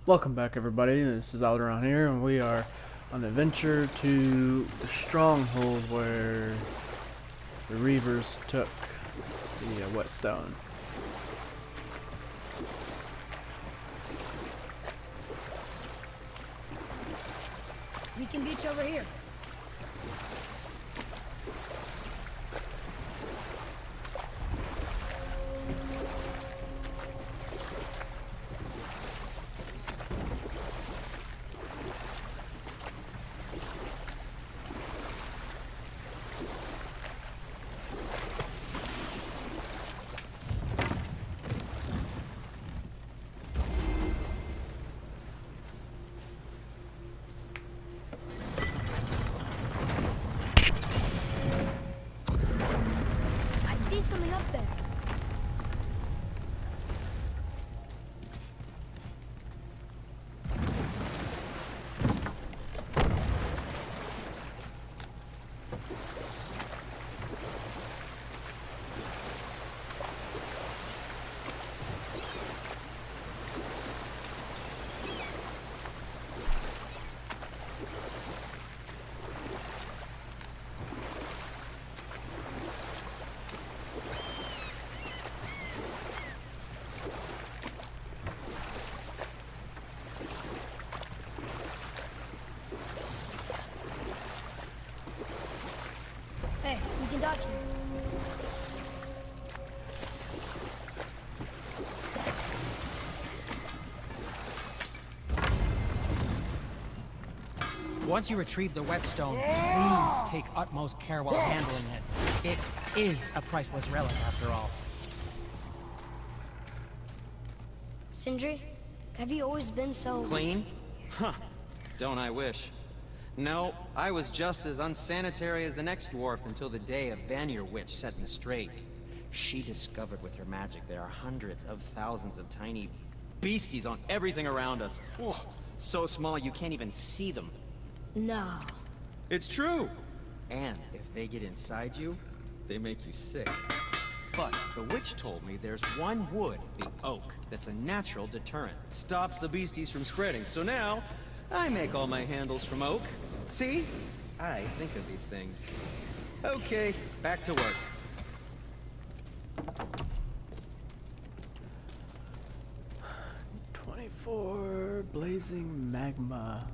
Welcome back, everybody. This is Alderon here, and we are on an adventure to the stronghold where the Reavers took the Whetstone. We can beach over here. Something up there. Hey, we can dodge him. Once you retrieve the Whetstone, please take utmost care while handling it. It is a priceless relic, after all. Sindri, have you always been so... Clean? Huh. Don't I wish. No, I was just as unsanitary as the next dwarf until the day a Fáfnir witch set me straight. She discovered with her magic there are hundreds of thousands of tiny beasties on everything around us. Oh, so small you can't even see them. No. It's true! And if they get inside you, they make you sick. But the witch told me there's one wood, the oak, that's a natural deterrent. Stops the beasties from spreading. So now, I make all my handles from oak. See? I think of these things. Okay, back to work. "24 blazing magma."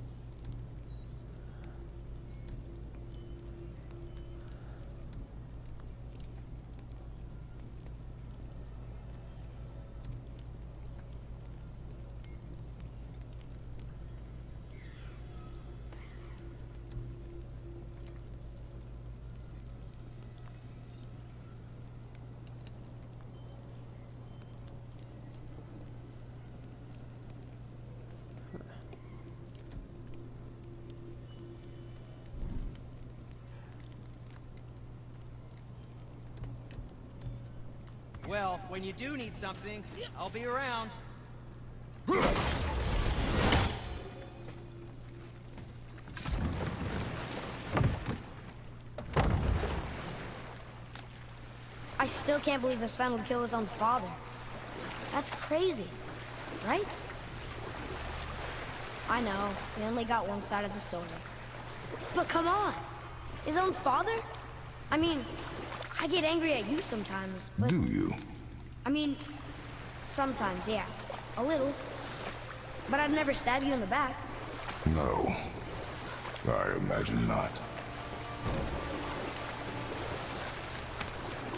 Well, when you do need something, I'll be around. I still can't believe his son would kill his own father. That's crazy, right? I know, we only got one side of the story. But come on! His own father? I mean, I get angry at you sometimes, but... Do you? I mean, sometimes, yeah. A little. But I'd never stab you in the back. No. I imagine not.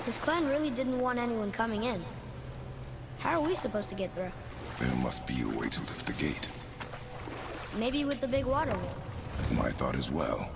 This clan really didn't want anyone coming in. How are we supposed to get through? There must be a way to lift the gate. Maybe with the big water wheel. My thought as well.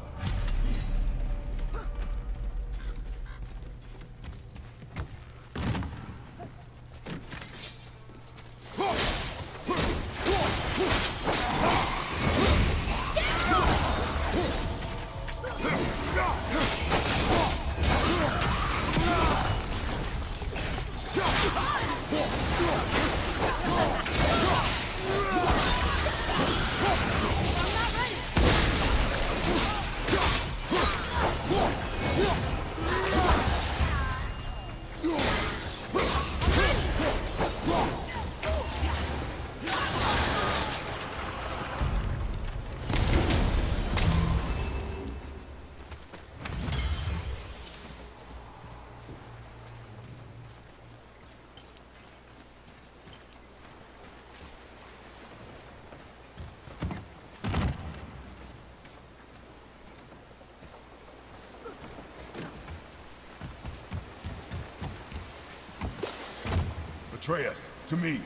Atreus, to me.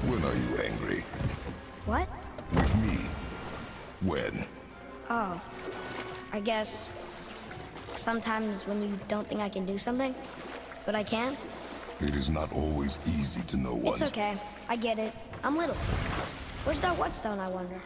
When are you angry? What? With me. When? Oh, I guess sometimes when you don't think I can do something, but I can. It is not always easy to know what. It's okay. I get it. I'm little. Where's that Whetstone, I wonder?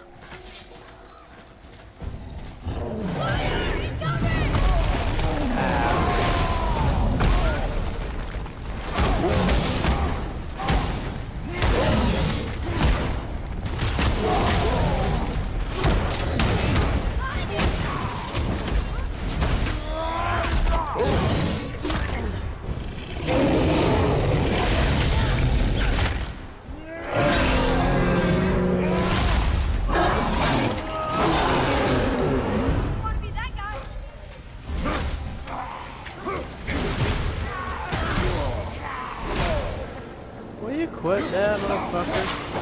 Will you quit that, motherfucker?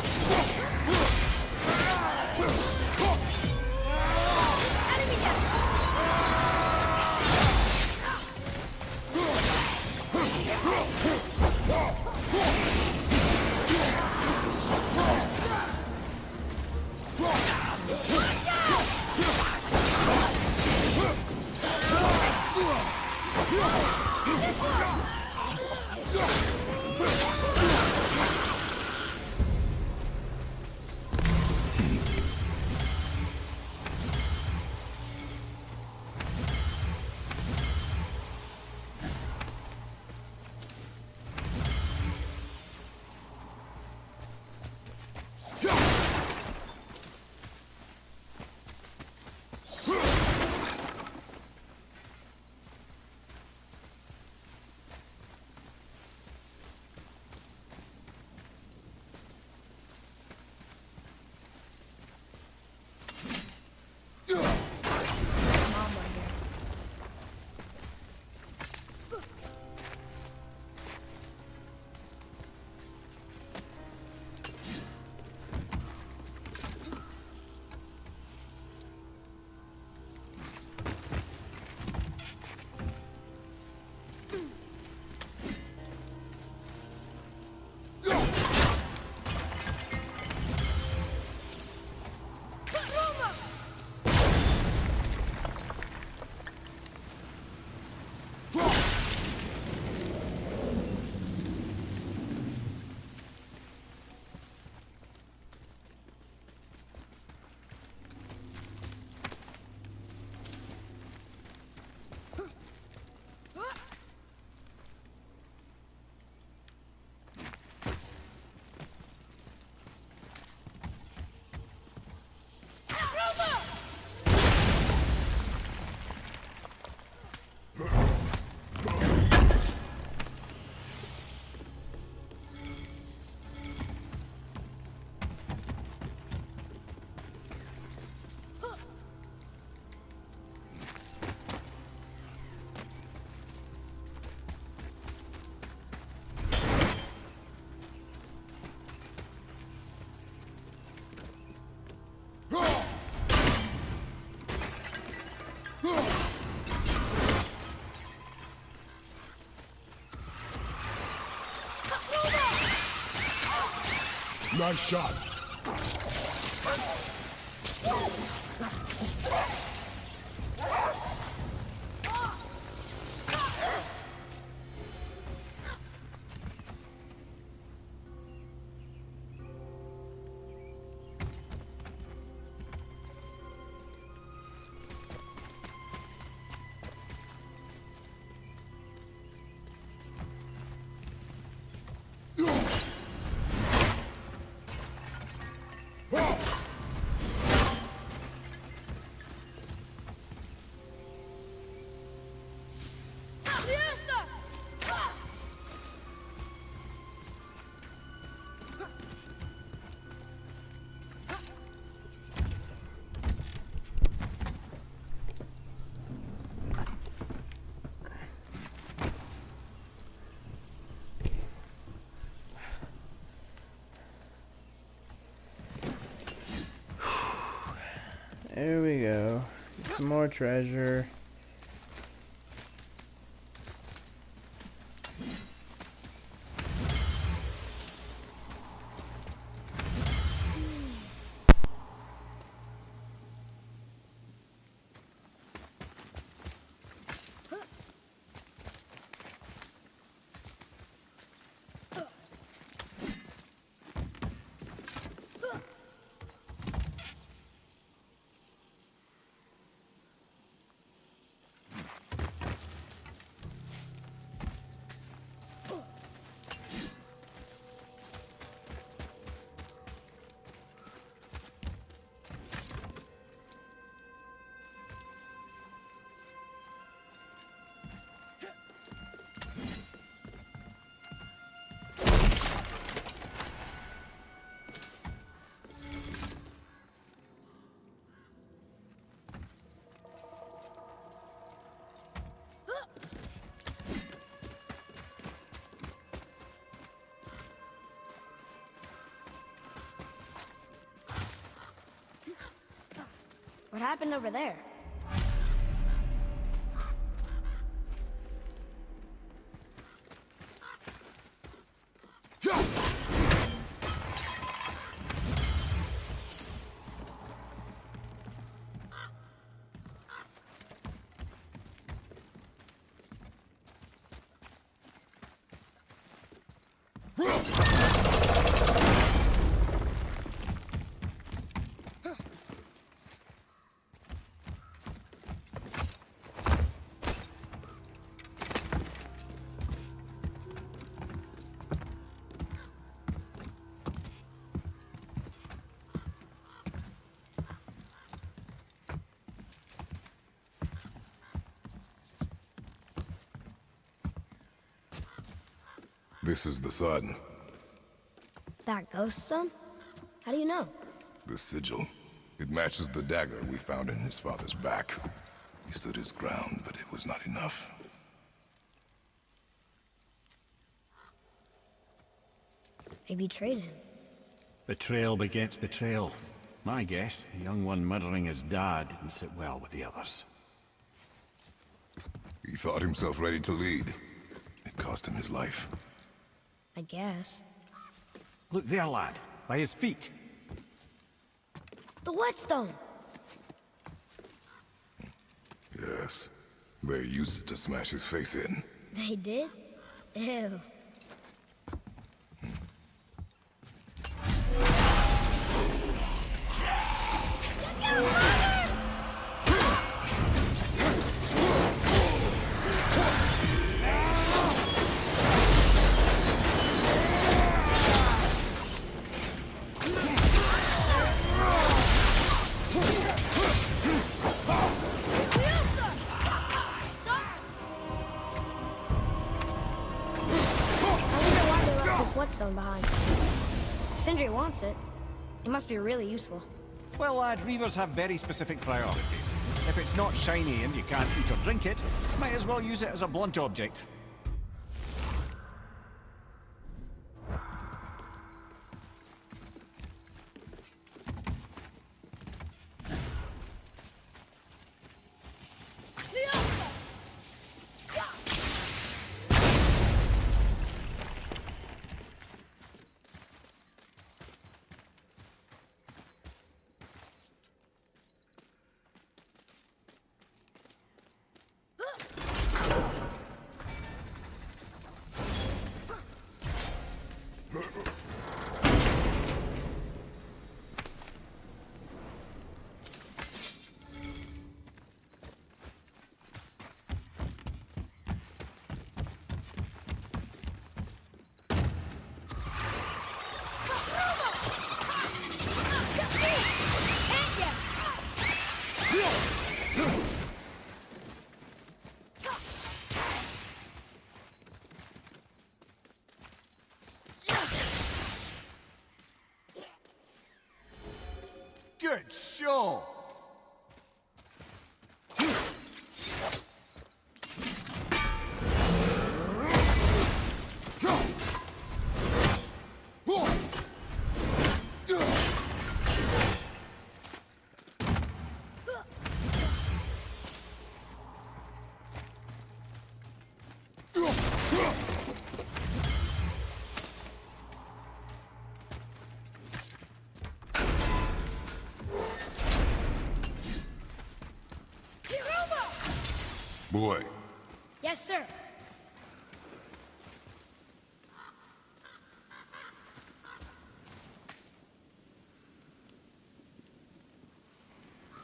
Nice shot. There we go. Get some more treasure. What happened over there? This is the sun. That ghost son? How do you know? The sigil. It matches the dagger we found in his father's back. He stood his ground, but it was not enough. They betrayed him. Betrayal begets betrayal. My guess, the young one murdering his dad didn't sit well with the others. He thought himself ready to lead. It cost him his life. I guess. Look there, lad. By his feet. The Whetstone! Yes. They used it to smash his face in. They did? Ew. Whetstone behind. Sindri wants it. It must be really useful. Well, lad, reavers have very specific priorities. If it's not shiny and you can't eat or drink it, might as well use it as a blunt object. show! Boy, Yes, sir.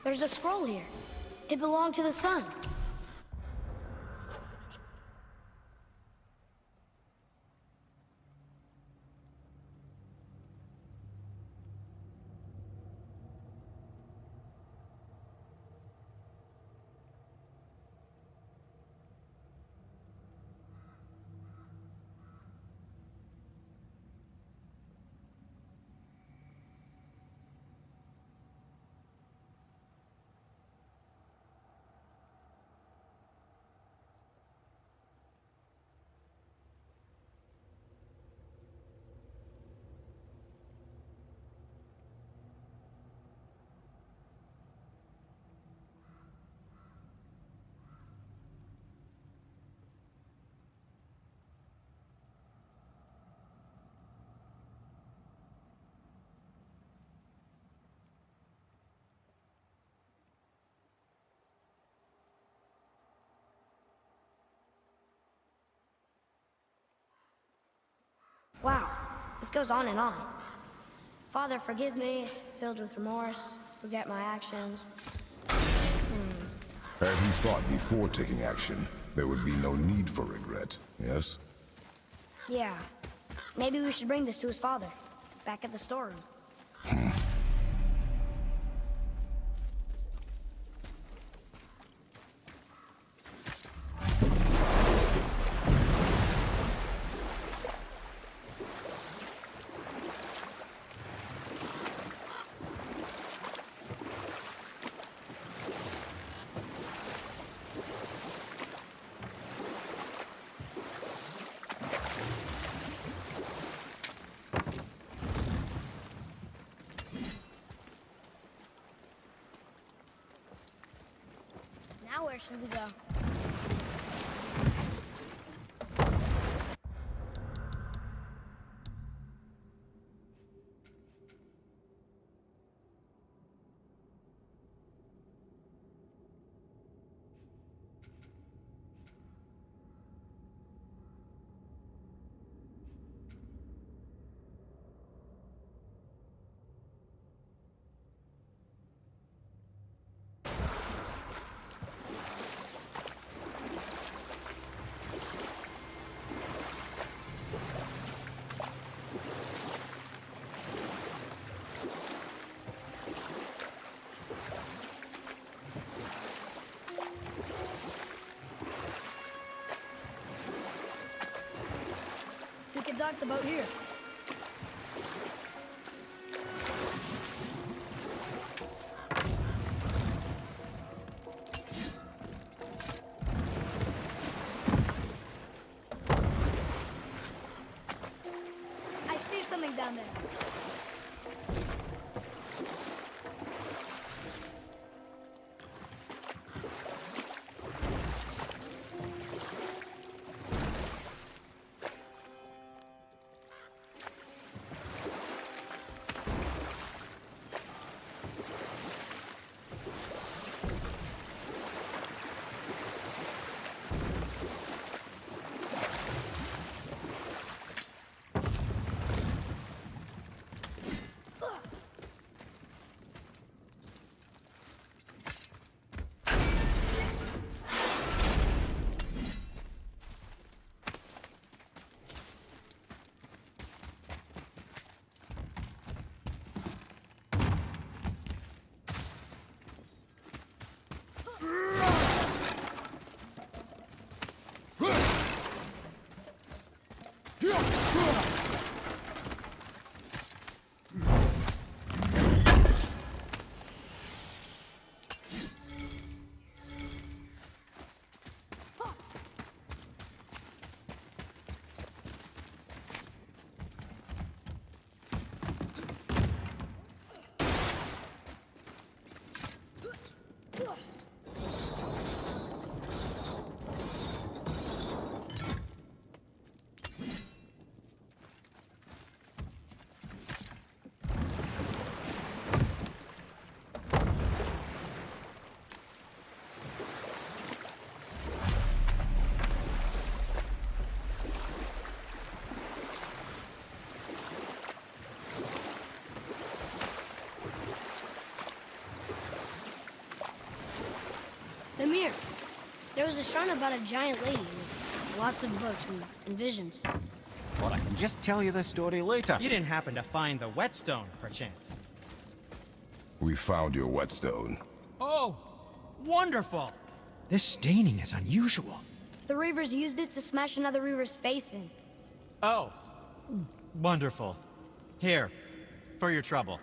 There's a scroll here. It belonged to the sun. Wow, this goes on and on. Father, forgive me, filled with remorse, forget my actions. had he thought before taking action, there would be no need for regret, yes? Yeah, maybe we should bring this to his father, back at the storeroom. Now where should we go? We could dock the boat here. I see something down there. Fáfnir. There was a shrine about a giant lady with lots of books and visions. Well, I can just tell you the story later. You didn't happen to find the Whetstone, perchance? We found your Whetstone. Oh, wonderful! This staining is unusual. The Reavers used it to smash another Reaver's face in. Oh, wonderful. Here, for your trouble.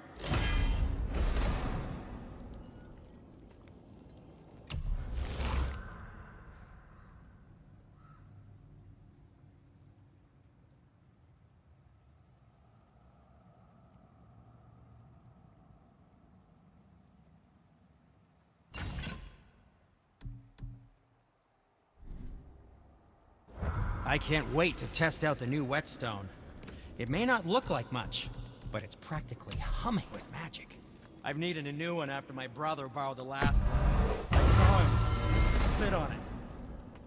I can't wait to test out the new Whetstone. It may not look like much, but it's practically humming with magic. I've needed a new one after my brother borrowed the last one. I saw him spit on it.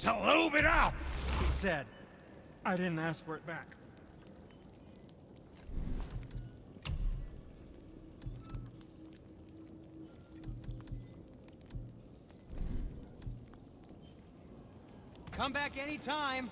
To lube it up, he said. I didn't ask for it back. Come back anytime.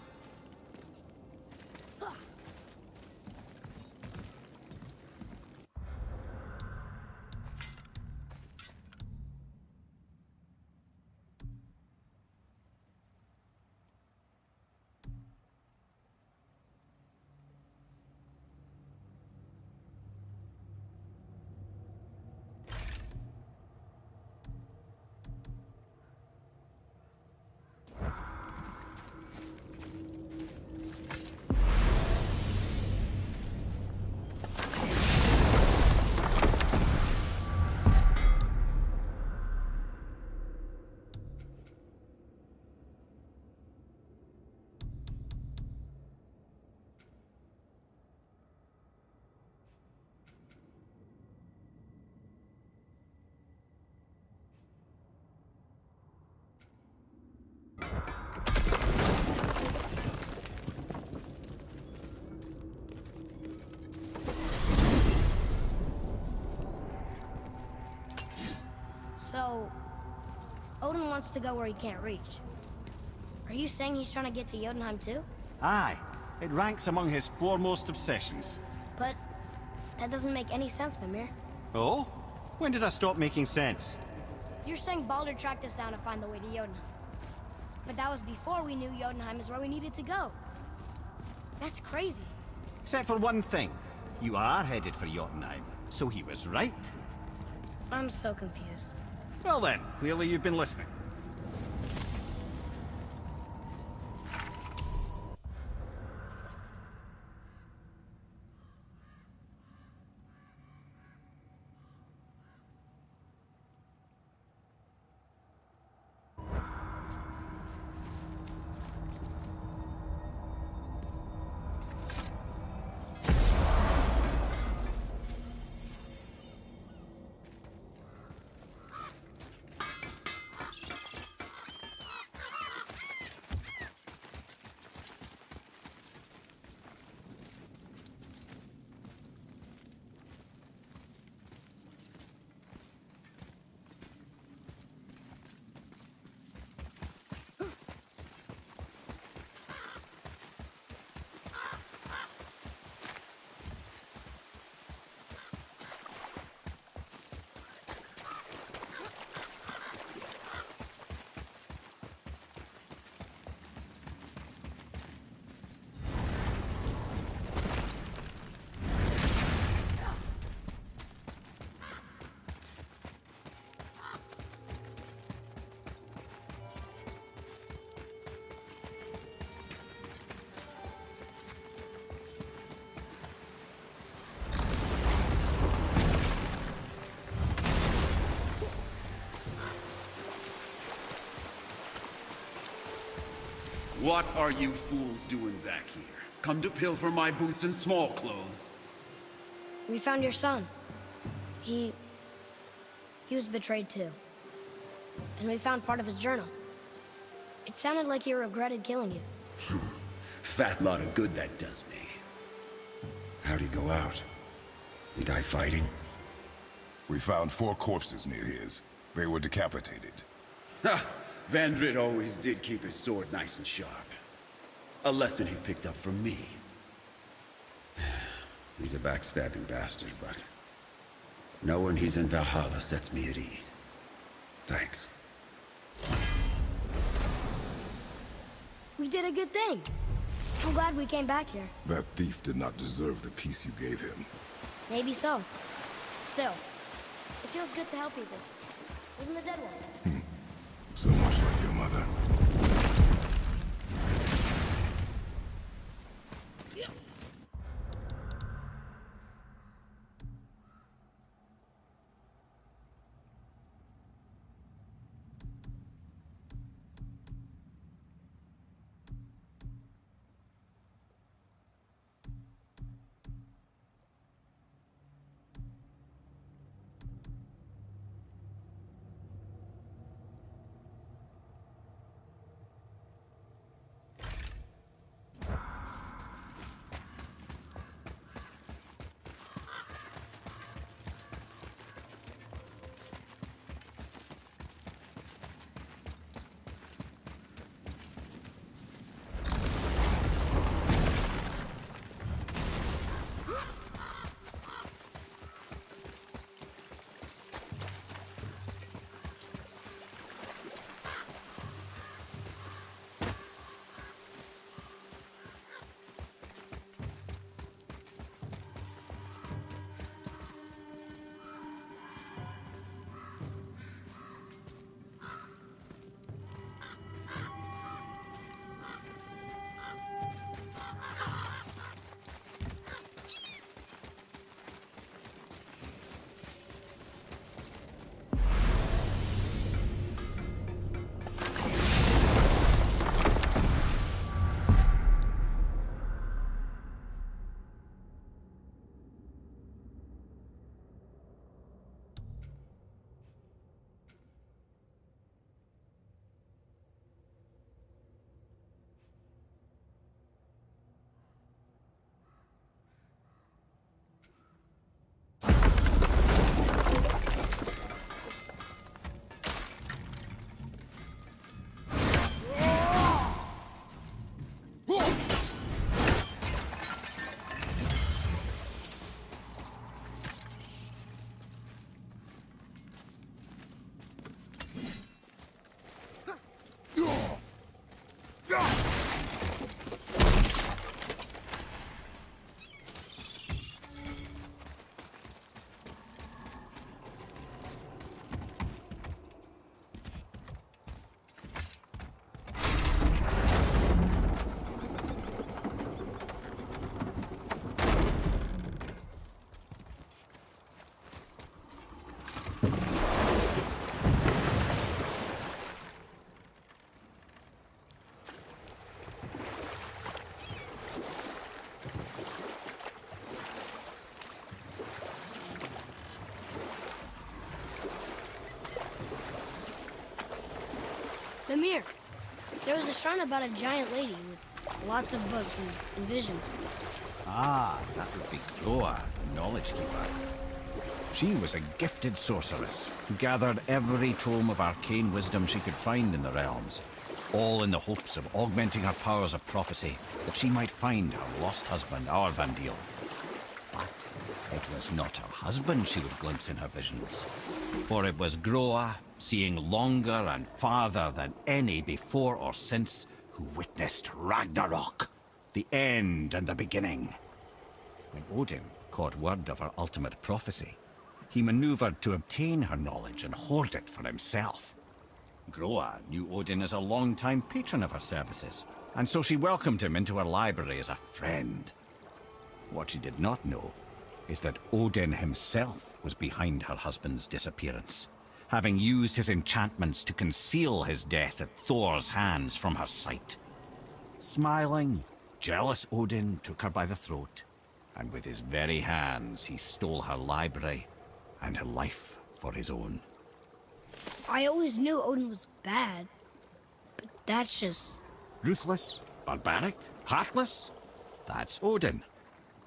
So, Odin wants to go where he can't reach. Are you saying he's trying to get to Jotunheim too? Aye, it ranks among his foremost obsessions. But that doesn't make any sense, Mimir. Oh? When did I stop making sense? You're saying Baldur tracked us down to find the way to Jotunheim. But that was before we knew Jotunheim is where we needed to go. That's crazy. Except for one thing. You are headed for Jotunheim, so he was right. I'm so confused. Well then, clearly you've been listening. What are you fools doing back here? Come to pilfer my boots and small clothes? We found your son. He was betrayed too. And we found part of his journal. It sounded like he regretted killing you. Fat lot of good that does me. How'd he go out? He die fighting? We found 4 corpses near his. They were decapitated. Ha! Vandrid always did keep his sword nice and sharp. A lesson he picked up from me. He's a backstabbing bastard, but knowing he's in Valhalla sets me at ease. Thanks. We did a good thing. I'm glad we came back here. That thief did not deserve the peace you gave him. Maybe so. Still, it feels good to help people. Even the dead ones. So much like your mother. Lemire, there was a shrine about a giant lady with lots of books and visions. Ah, that would be Groa, the Knowledge Keeper. She was a gifted sorceress who gathered every tome of arcane wisdom she could find in the realms, all in the hopes of augmenting her powers of prophecy, that she might find her lost husband, Arvandil. But it was not her husband she would glimpse in her visions, for it was Groa, seeing longer and farther than any before or since, who witnessed Ragnarok, the end and the beginning. When Odin caught word of her ultimate prophecy, he maneuvered to obtain her knowledge and hoard it for himself. Groa knew Odin as a long-time patron of her services, and so she welcomed him into her library as a friend. What she did not know is that Odin himself was behind her husband's disappearance, having used his enchantments to conceal his death at Thor's hands from her sight. Smiling, jealous Odin took her by the throat, and with his very hands he stole her library and her life for his own. I always knew Odin was bad, but that's just... Ruthless, barbaric, heartless? That's Odin.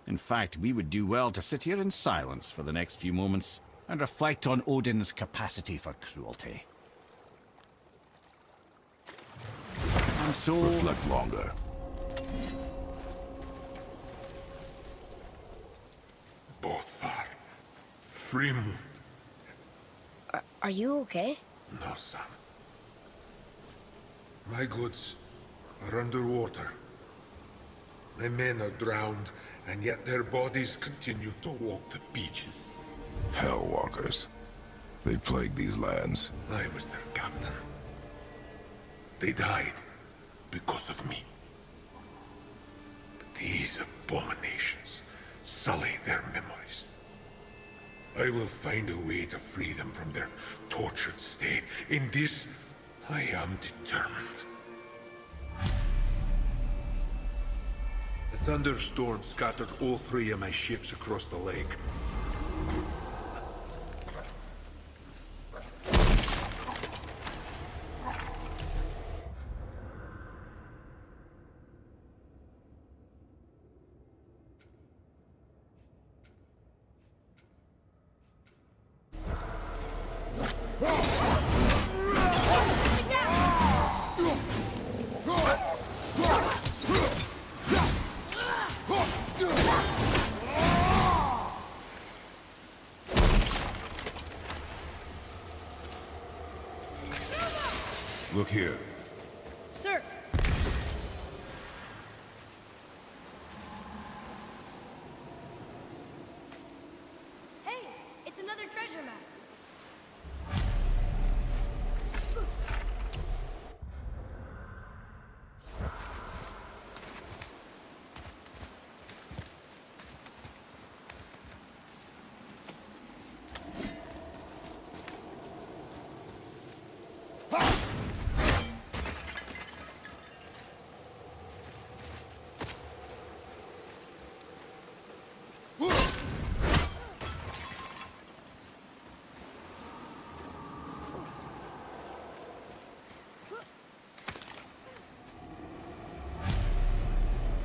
In fact, we would do well to sit here in silence for the next few moments and reflect on Odin's capacity for cruelty. So... Reflect longer. Bothar. Fremund. Are you okay? No, son. My goods are underwater. My men are drowned, and yet their bodies continue to walk the beaches. Hellwalkers. They plague these lands. I was their captain. They died because of me. But these abominations sully their memories. I will find a way to free them from their tortured state. In this, I am determined. A thunderstorm scattered all 3 of my ships across the lake. Look here. Sir! Hey! It's another treasure map.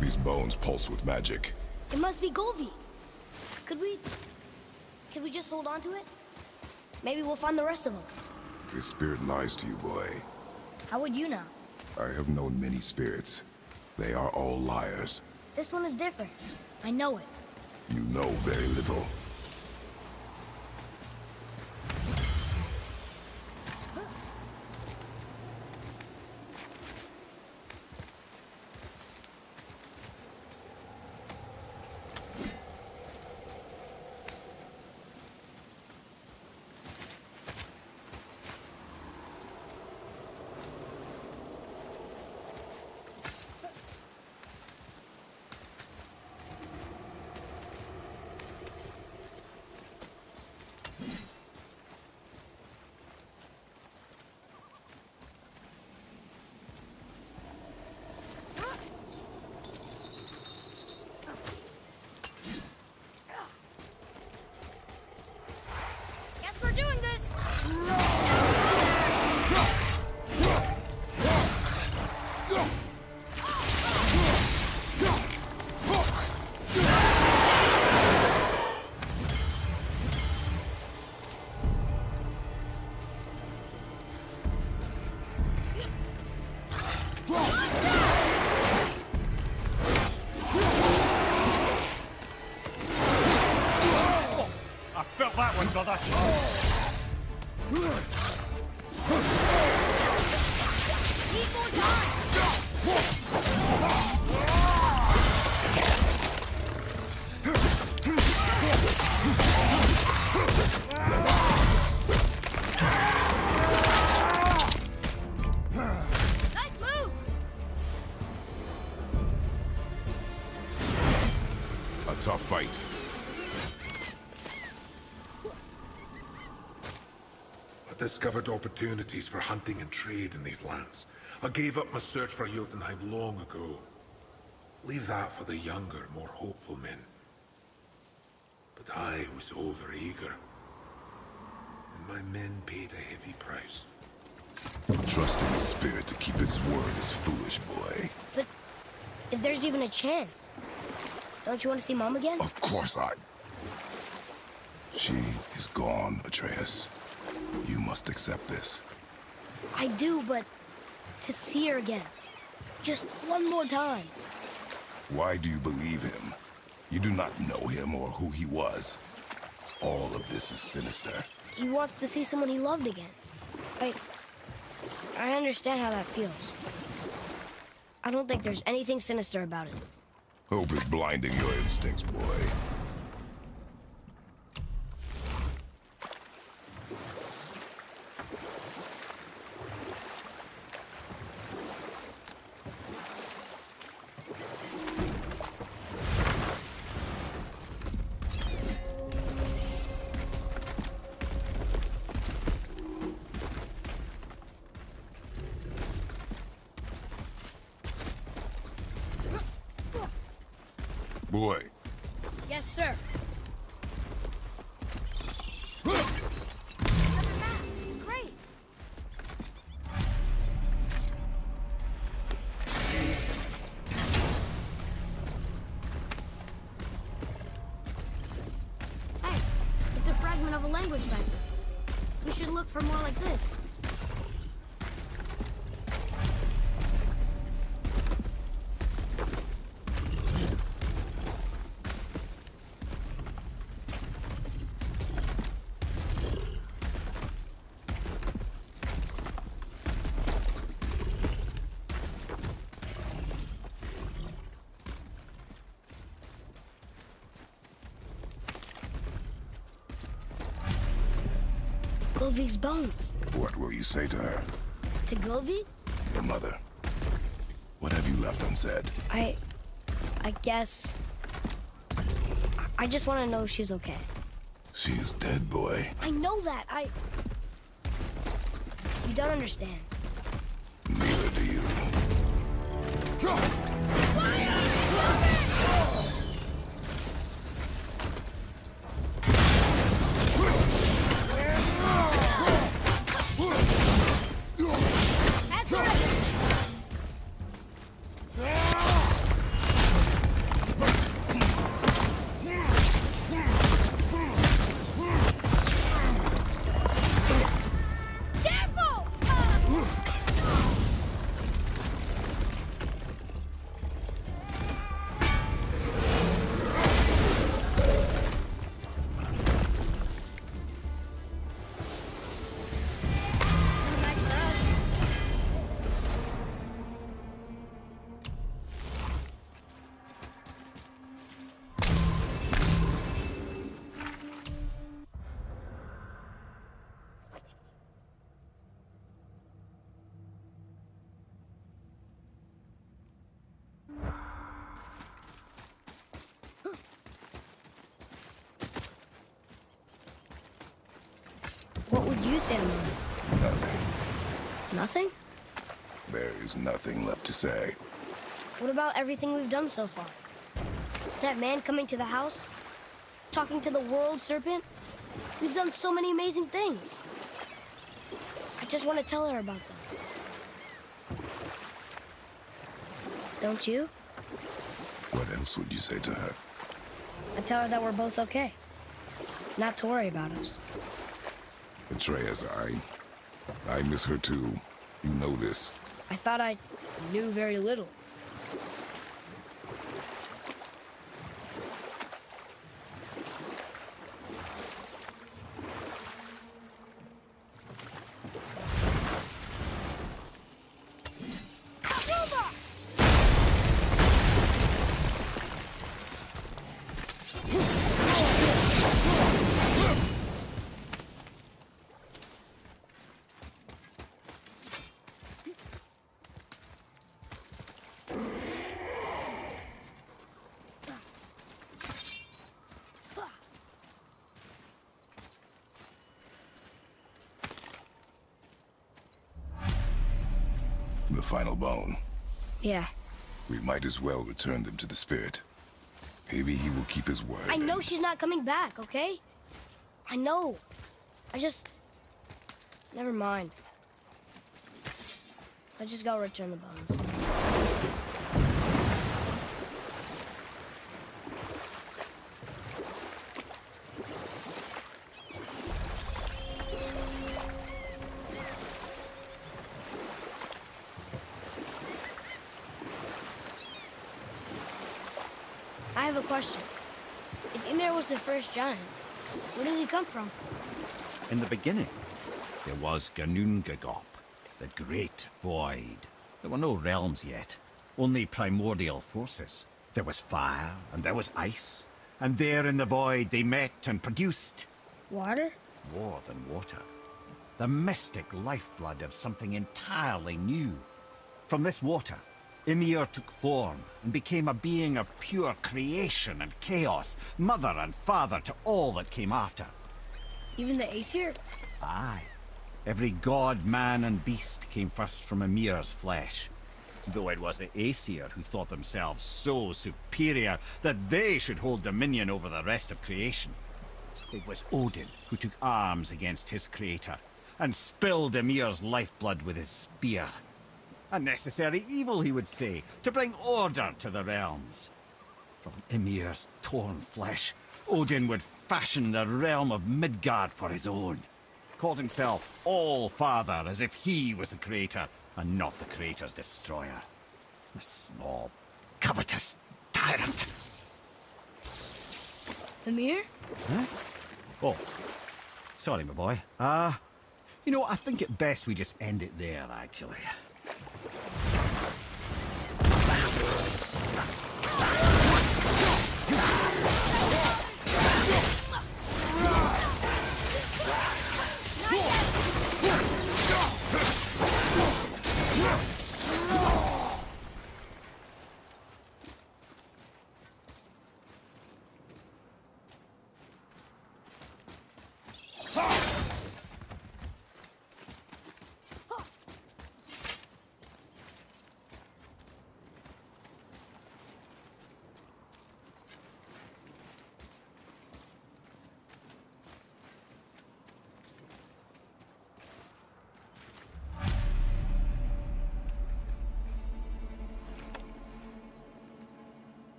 These bones pulse with magic. It must be Golvi. Could we just hold on to it? Maybe we'll find the rest of them. His spirit lies to you, boy. How would you know? I have known many spirits. They are all liars. This one is different. I know it. You know very little. Guess we're doing this! I felt that one, brother. Need more time! Nice move! A tough fight. I discovered opportunities for hunting and trade in these lands. I gave up my search for Jotunheim long ago. Leave that for the younger, more hopeful men. But I was overeager. And my men paid a heavy price. Trusting the spirit to keep its word is foolish, boy. But if there's even a chance, don't you want to see Mom again? Of course I... She is gone, Atreus. You must accept this. I do, but to see her again, Just one more time. Why do you believe him? You do not know him or who he was. All of this is sinister. He wants to see someone he loved again. I understand how that feels. I don't think there's anything sinister about it. Hope is blinding your instincts, boy. Boy. Yes, sir. Great. Hey, it's a fragment of a language cipher. We should look for more like this. Govig's bones. What will you say to her? To Govig? Your mother. What have you left unsaid? I guess... I just want to know if she's okay. She is dead, boy. I know that. You don't understand. Neither do you. What would you say to me? Nothing. Nothing? There is nothing left to say. What about everything we've done so far? That man coming to the house? Talking to the world serpent? We've done so many amazing things. I just want to tell her about them. Don't you? What else would you say to her? I tell her that we're both okay. Not to worry about us. Atreus, I miss her too. You know this. I thought I knew very little. The final bone. Yeah. We might as well return them to the spirit. Maybe he will keep his word. I know she's not coming back, okay? I know. I just... Never mind. I just gotta return the bones. have a question. If Ymir was the first giant, where did he come from? In the beginning, there was Ginnungagop, the Great Void. There were no realms yet, only primordial forces. There was fire, and there was ice. And there in the void they met and produced... Water? more than water. The mystic lifeblood of something entirely new. From this water, Ymir took form and became a being of pure creation and chaos, mother and father to all that came after. Even the Aesir? Aye. Every god, man, and beast came first from Ymir's flesh. Though it was the Aesir who thought themselves so superior that they should hold dominion over the rest of creation. It was Odin who took arms against his creator and spilled Ymir's lifeblood with his spear. A necessary evil, he would say, to bring order to the realms. From Ymir's torn flesh, Odin would fashion the realm of Midgard for his own. Called himself All-Father, as if he was the creator and not the creator's destroyer. The small, covetous tyrant. Ymir? Huh? Oh, sorry, my boy. You know, I think it best we just end it there, actually.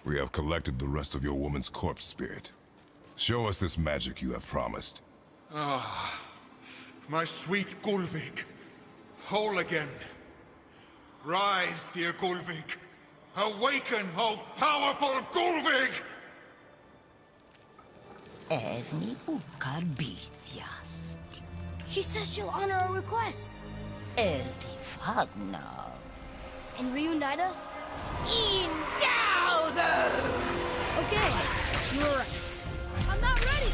We have collected the rest of your woman's corpse spirit. Show us this magic you have promised. Ah, my sweet Gulvik. Whole again. Rise, dear Gulvik. Awaken, oh powerful Gulvik! Evni ukar bitjast. She says she'll honor our request. Eldi fagnar. And reunite us? Endow those! Okay, you're right. I'm not ready!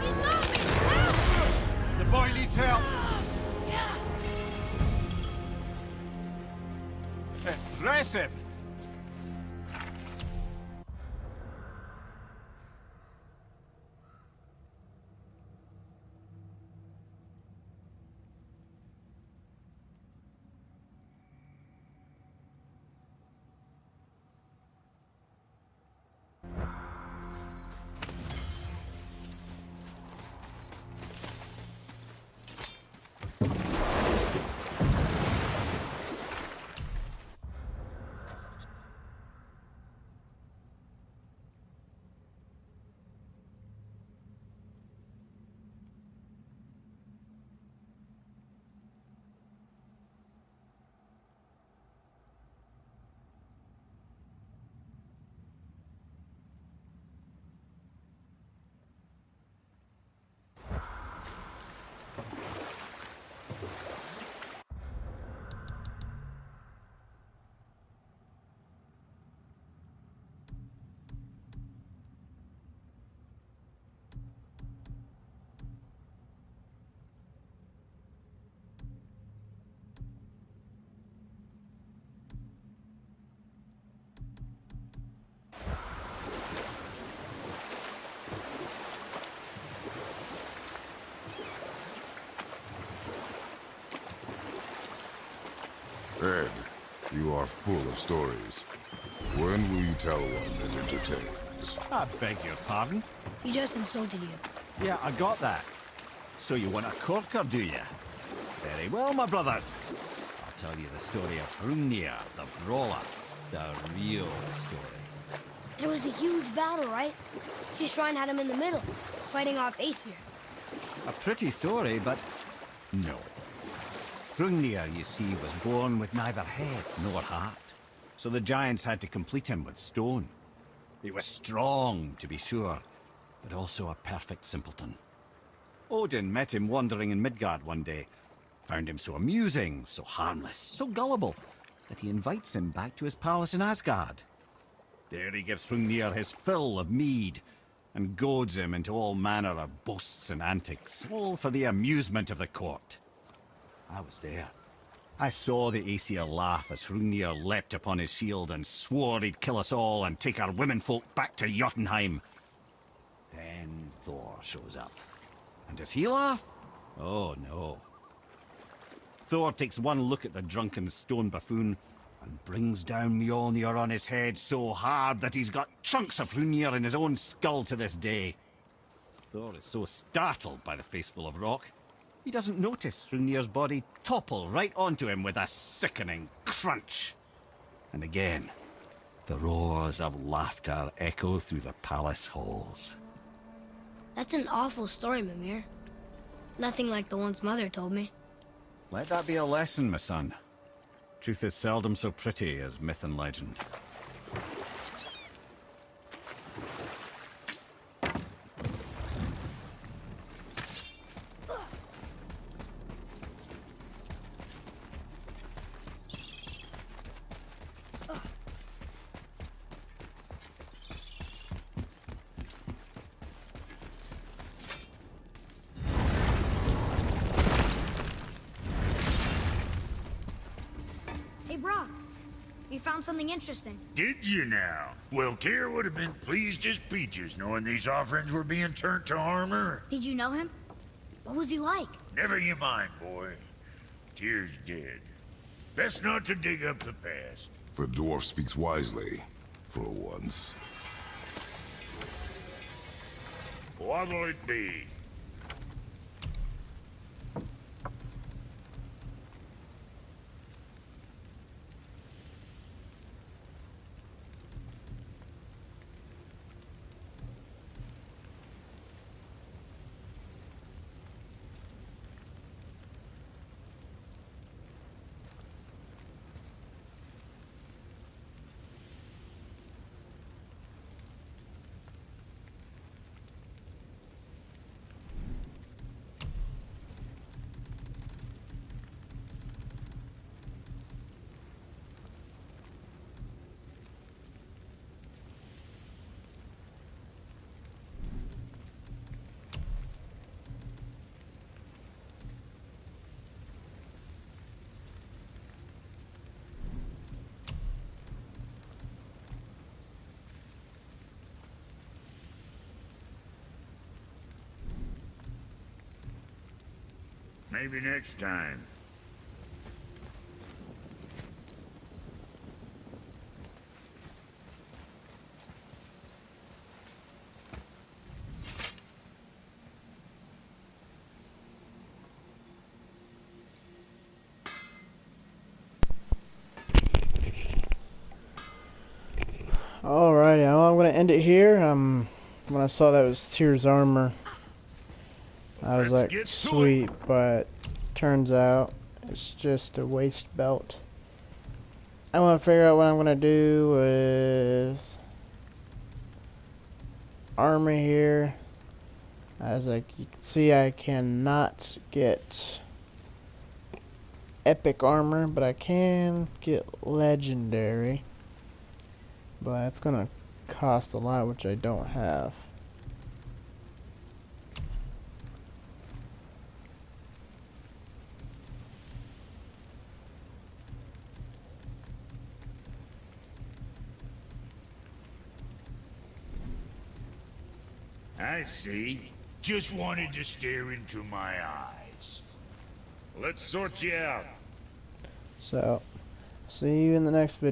He's got me! Help! The boy needs help. Impressive. Ed, you are full of stories. When will you tell one that entertains? I beg your pardon? He just insulted you. Yeah, I got that. So you want a corker, do you? Very well, my brothers. I'll tell you the story of Hrungnir, the brawler. The real story. There was a huge battle, right? His shrine had him in the middle, fighting off Aesir. A pretty story, but no. Hrungnir, you see, was born with neither head nor heart, so the giants had to complete him with stone. He was strong, to be sure, but also a perfect simpleton. Odin met him wandering in Midgard one day, found him so amusing, so harmless, so gullible, that he invites him back to his palace in Asgard. There he gives Hrungnir his fill of mead, and goads him into all manner of boasts and antics, all for the amusement of the court. I was there. I saw the Aesir laugh as Hrungnir leapt upon his shield and swore he'd kill us all and take our womenfolk back to Jotunheim. Then Thor shows up. And does he laugh? Oh, no. Thor takes one look at the drunken stone buffoon and brings down Mjolnir on his head so hard that he's got chunks of Hrungnir in his own skull to this day. Thor is so startled by the face full of rock, he doesn't notice Hrungnir's body topple right onto him with a sickening crunch. And again, the roars of laughter echo through the palace halls. That's an awful story, Mimir. Nothing like the ones Mother told me. Let that be a lesson, my son. Truth is seldom so pretty as myth and legend. Hey, Brock. You found something interesting. Did you now? Well, Tyr would have been pleased as peaches knowing these offerings were being turned to armor. Did you know him? What was he like? Never you mind, boy. Tyr's dead. Best not to dig up the past. The dwarf speaks wisely, for once. What'll it be? Maybe next time. Alrighty, well, I'm gonna end it here. When I saw that was Tyr's armor, I was Let's like, get to sweet, but turns out it's just a waist belt. I want to figure out what I'm gonna do with armor here. As like you can see, I cannot get epic armor, but I can get legendary. But it's gonna cost a lot, which I don't have. I see. Just wanted to stare into my eyes. Let's sort you out. So, see you in the next video.